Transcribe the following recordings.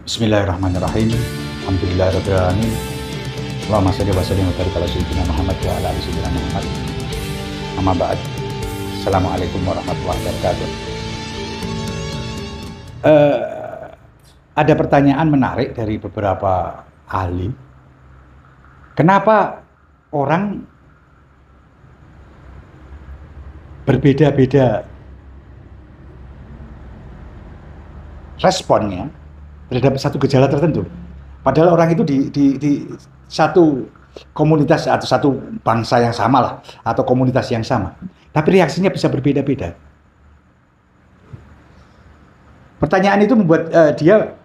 Bismillahirrahmanirrahim. Alhamdulillahirabbil alamin. Allahumma shalli wa sallim wa barik ala sayyidina Muhammad wa ala ali sayyidina Muhammad. Amma ba'd. Assalamualaikum warahmatullahi wabarakatuh. Ada pertanyaan menarik dari beberapa ahli. Kenapa orang berbeda-beda responnya terhadap satu gejala tertentu? Padahal orang itu di satu komunitas atau satu bangsa yang sama lah, atau komunitas yang sama. Tapi reaksinya bisa berbeda-beda. Pertanyaan itu membuat dia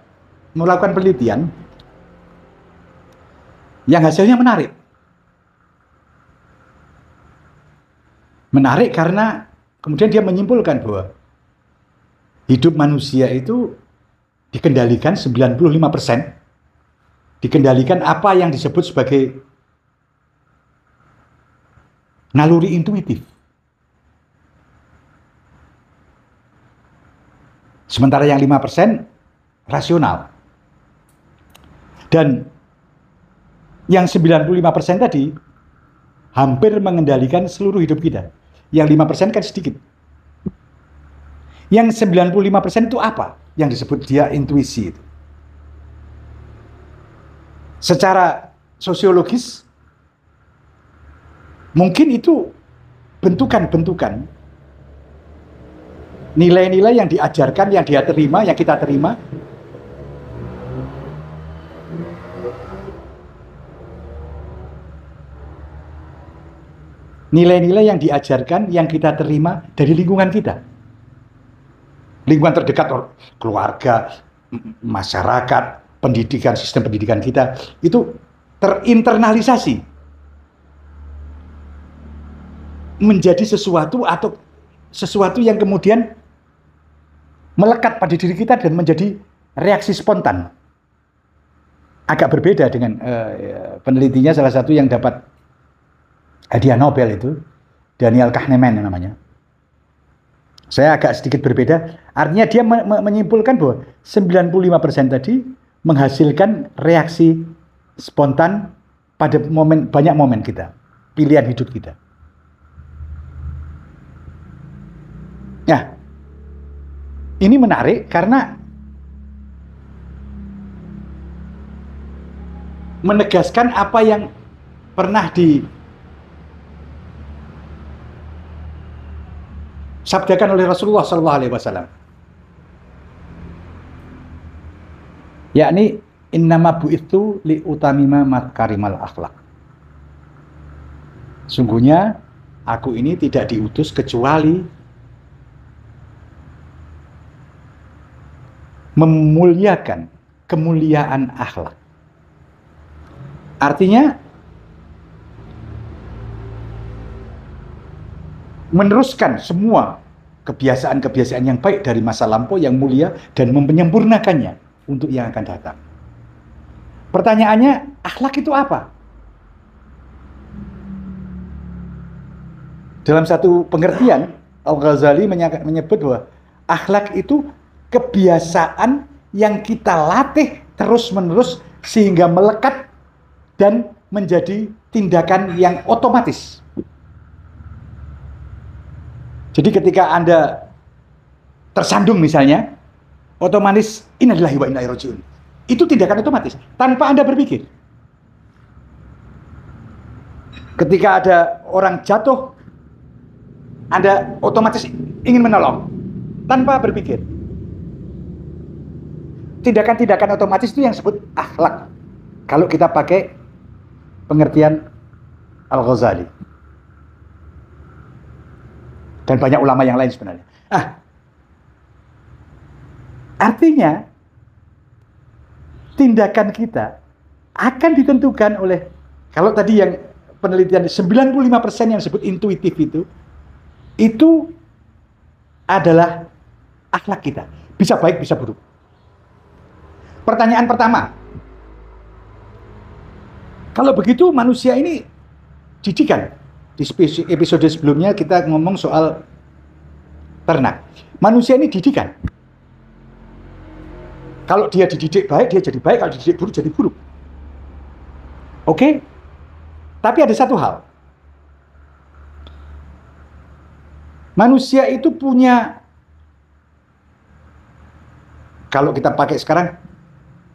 melakukan penelitian yang hasilnya menarik. Menarik karena kemudian dia menyimpulkan bahwa hidup manusia itu dikendalikan 95%, dikendalikan apa yang disebut sebagai naluri intuitif. Sementara yang 5% rasional. Dan yang 95% tadi hampir mengendalikan seluruh hidup kita. Yang 5% kan sedikit. Yang 95% itu apa? Yang disebut dia intuisi itu. Secara sosiologis, mungkin itu bentukan-bentukan nilai-nilai yang diajarkan, yang dia terima, yang kita terima, nilai-nilai yang diajarkan, yang kita terima dari lingkungan kita. Lingkungan terdekat, keluarga, masyarakat, pendidikan, sistem pendidikan kita, itu terinternalisasi menjadi sesuatu atau sesuatu yang kemudian melekat pada diri kita dan menjadi reaksi spontan. Agak berbeda dengan penelitinya salah satu yang dapat hadiah Nobel itu, Daniel Kahneman namanya. Saya agak sedikit berbeda, artinya dia menyimpulkan bahwa 95% tadi menghasilkan reaksi spontan pada banyak momen kita, pilihan hidup kita. Nah, ini menarik karena menegaskan apa yang pernah sabdakan oleh Rasulullah SAW, yakni innama bu'itsu li utamima makarimal akhlak. Sungguhnya aku ini tidak diutus kecuali memuliakan kemuliaan akhlak. Artinya meneruskan semua kebiasaan-kebiasaan yang baik dari masa lampau yang mulia dan menyempurnakannya untuk yang akan datang. Pertanyaannya, akhlak itu apa? Dalam satu pengertian, Al-Ghazali menyebut bahwa akhlak itu kebiasaan yang kita latih terus-menerus sehingga melekat dan menjadi tindakan yang otomatis. Jadi ketika Anda tersandung misalnya, otomatis innalillahi wa inna ilaihi raji'un. Itu tindakan otomatis, tanpa Anda berpikir. Ketika ada orang jatuh, Anda otomatis ingin menolong, tanpa berpikir. Tindakan-tindakan otomatis itu yang disebut akhlak. Kalau kita pakai pengertian Al-Ghazali. Dan banyak ulama yang lain sebenarnya. Artinya tindakan kita akan ditentukan oleh, kalau tadi yang penelitian 95% yang disebut intuitif itu adalah akhlak kita. Bisa baik, bisa buruk. Pertanyaan pertama, kalau begitu manusia ini didikan. Di episode sebelumnya kita ngomong soal ternak. Manusia ini didikan. Kalau dia dididik baik, dia jadi baik. Kalau dididik buruk, jadi buruk. Oke? Tapi ada satu hal. Manusia itu punya, kalau kita pakai sekarang,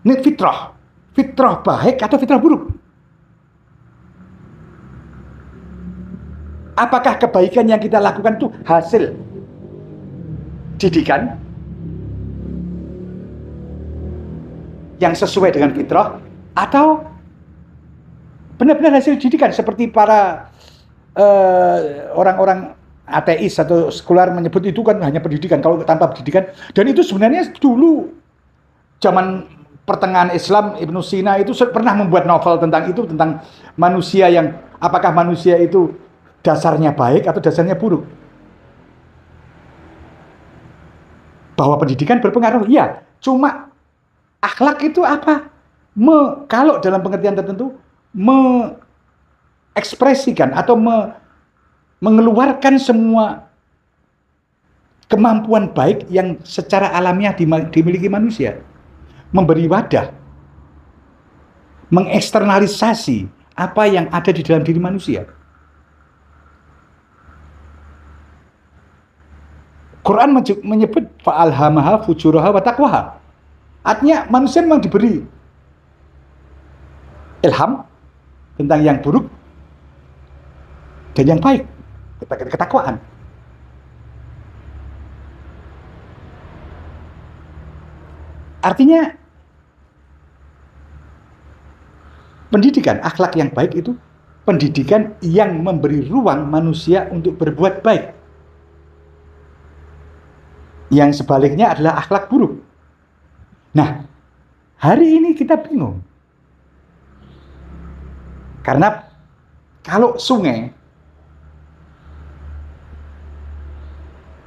ini fitrah. Fitrah baik atau fitrah buruk? Apakah kebaikan yang kita lakukan itu hasil didikan yang sesuai dengan fitrah, atau benar-benar hasil didikan seperti para orang-orang ateis atau sekuler menyebut itu kan hanya pendidikan, kalau tanpa pendidikan. Dan itu sebenarnya dulu zaman pertengahan Islam, Ibnu Sina itu pernah membuat novel tentang itu, tentang manusia yang apakah manusia itu dasarnya baik atau dasarnya buruk. Bahwa pendidikan berpengaruh, ya. Cuma akhlak itu apa? Kalau dalam pengertian tertentu, mengekspresikan atau mengeluarkan semua kemampuan baik yang secara alamiah dimiliki manusia. Memberi wadah, mengeksternalisasi apa yang ada di dalam diri manusia. Quran menyebut fa'alhamaha fujuraha wa taqwaha. Artinya manusia memang diberi ilham tentang yang buruk dan yang baik, ketakwaan. Artinya pendidikan akhlak yang baik itu pendidikan yang memberi ruang manusia untuk berbuat baik. Yang sebaliknya adalah akhlak buruk. Nah, hari ini kita bingung. Karena kalau sungai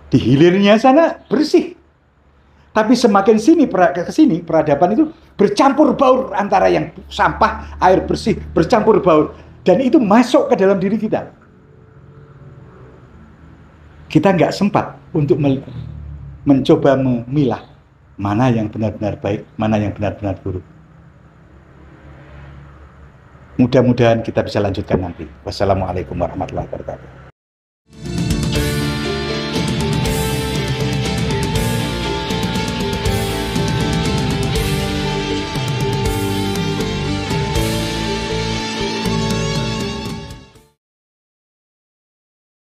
di hilirnya sana bersih, tapi semakin ke sini peradaban itu bercampur baur antara yang sampah, air bersih bercampur baur, dan itu masuk ke dalam diri kita. Kita nggak sempat untuk mencoba memilah mana yang benar-benar baik, mana yang benar-benar buruk. Mudah-mudahan kita bisa lanjutkan nanti. Wassalamualaikum warahmatullahi wabarakatuh.